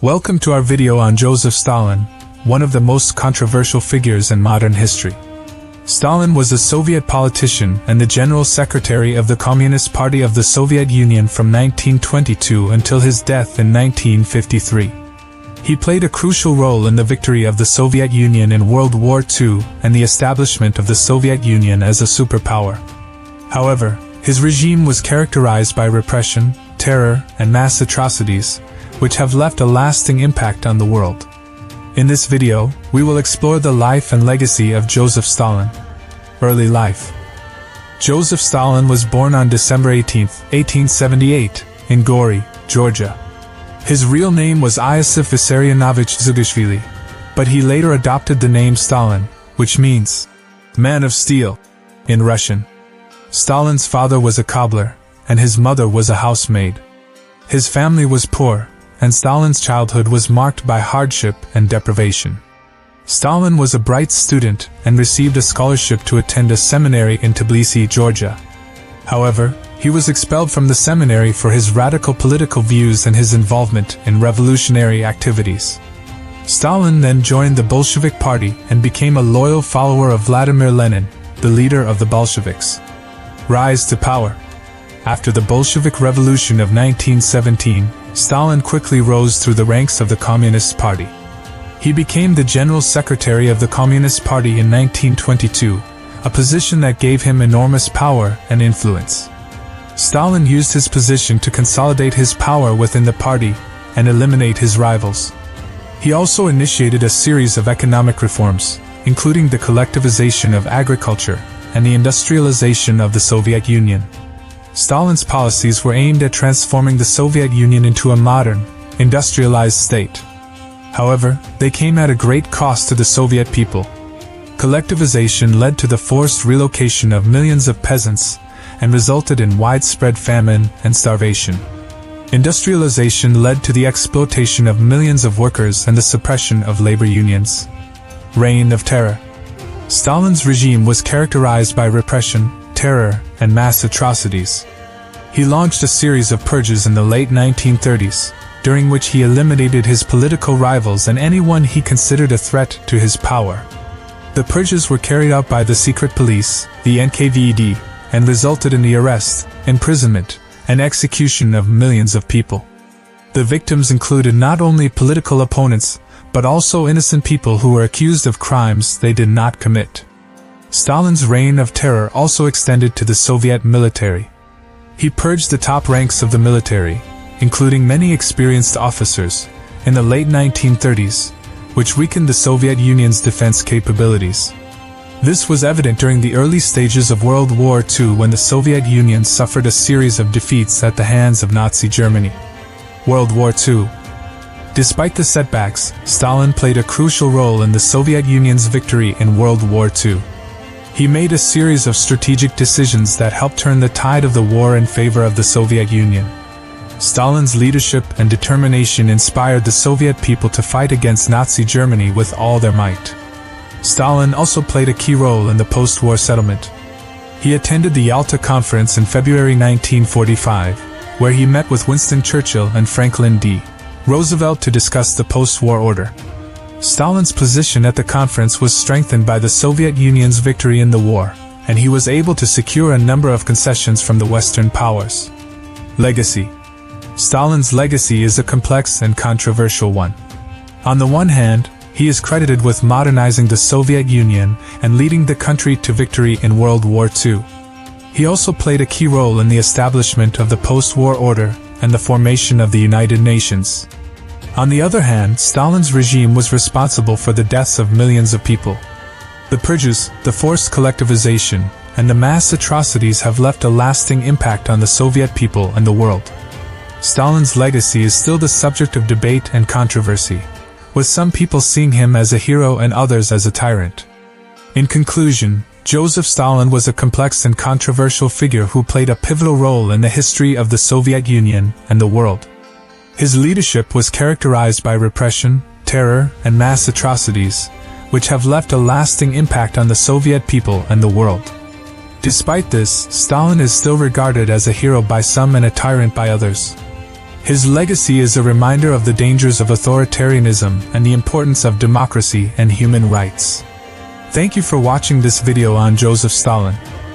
Welcome to our video on Joseph Stalin, one of the most controversial figures in modern history. Stalin was a Soviet politician and the General Secretary of the Communist Party of the Soviet Union from 1922 until his death in 1953. He played a crucial role in the victory of the Soviet Union in World War II and the establishment of the Soviet Union as a superpower. However, his regime was characterized by repression, terror, and mass atrocities, which have left a lasting impact on the world. In this video, we will explore the life and legacy of Joseph Stalin. Early life. Joseph Stalin was born on December 18, 1878, in Gori, Georgia. His real name was Iosif Vissarionovich Zugashvili, but he later adopted the name Stalin, which means man of steel in Russian. Stalin's father was a cobbler, and his mother was a housemaid. His family was poor, and Stalin's childhood was marked by hardship and deprivation. Stalin was a bright student and received a scholarship to attend a seminary in Tbilisi, Georgia. However, he was expelled from the seminary for his radical political views and his involvement in revolutionary activities. Stalin then joined the Bolshevik Party and became a loyal follower of Vladimir Lenin, the leader of the Bolsheviks. Rise to power. After the Bolshevik Revolution of 1917, Stalin quickly rose through the ranks of the Communist Party. He became the General Secretary of the Communist Party in 1922, a position that gave him enormous power and influence. Stalin used his position to consolidate his power within the party and eliminate his rivals. He also initiated a series of economic reforms, including the collectivization of agriculture and the industrialization of the Soviet Union. Stalin's policies were aimed at transforming the Soviet Union into a modern, industrialized state. However, they came at a great cost to the Soviet people. Collectivization led to the forced relocation of millions of peasants and resulted in widespread famine and starvation. Industrialization led to the exploitation of millions of workers and the suppression of labor unions. Reign of Terror. Stalin's regime was characterized by repression, terror, and mass atrocities. He launched a series of purges in the late 1930s, during which he eliminated his political rivals and anyone he considered a threat to his power. The purges were carried out by the secret police, the NKVD, and resulted in the arrest, imprisonment, and execution of millions of people. The victims included not only political opponents, but also innocent people who were accused of crimes they did not commit. Stalin's reign of terror also extended to the Soviet military. He purged the top ranks of the military, including many experienced officers, in the late 1930s, which weakened the Soviet Union's defense capabilities. This was evident during the early stages of World War II when the Soviet Union suffered a series of defeats at the hands of Nazi Germany. World War II. Despite the setbacks, Stalin played a crucial role in the Soviet Union's victory in World War II. He made a series of strategic decisions that helped turn the tide of the war in favor of the Soviet Union. Stalin's leadership and determination inspired the Soviet people to fight against Nazi Germany with all their might. Stalin also played a key role in the post-war settlement. He attended the Yalta Conference in February 1945, where he met with Winston Churchill and Franklin D. Roosevelt to discuss the post-war order. Stalin's position at the conference was strengthened by the Soviet Union's victory in the war, and he was able to secure a number of concessions from the Western powers. Legacy. Stalin's legacy is a complex and controversial one. On the one hand, he is credited with modernizing the Soviet Union and leading the country to victory in World War II. He also played a key role in the establishment of the post-war order and the formation of the United Nations. On the other hand, Stalin's regime was responsible for the deaths of millions of people. The purges, the forced collectivization, and the mass atrocities have left a lasting impact on the Soviet people and the world. Stalin's legacy is still the subject of debate and controversy, with some people seeing him as a hero and others as a tyrant. In conclusion, Joseph Stalin was a complex and controversial figure who played a pivotal role in the history of the Soviet Union and the world. His leadership was characterized by repression, terror, and mass atrocities, which have left a lasting impact on the Soviet people and the world. Despite this, Stalin is still regarded as a hero by some and a tyrant by others. His legacy is a reminder of the dangers of authoritarianism and the importance of democracy and human rights. Thank you for watching this video on Joseph Stalin.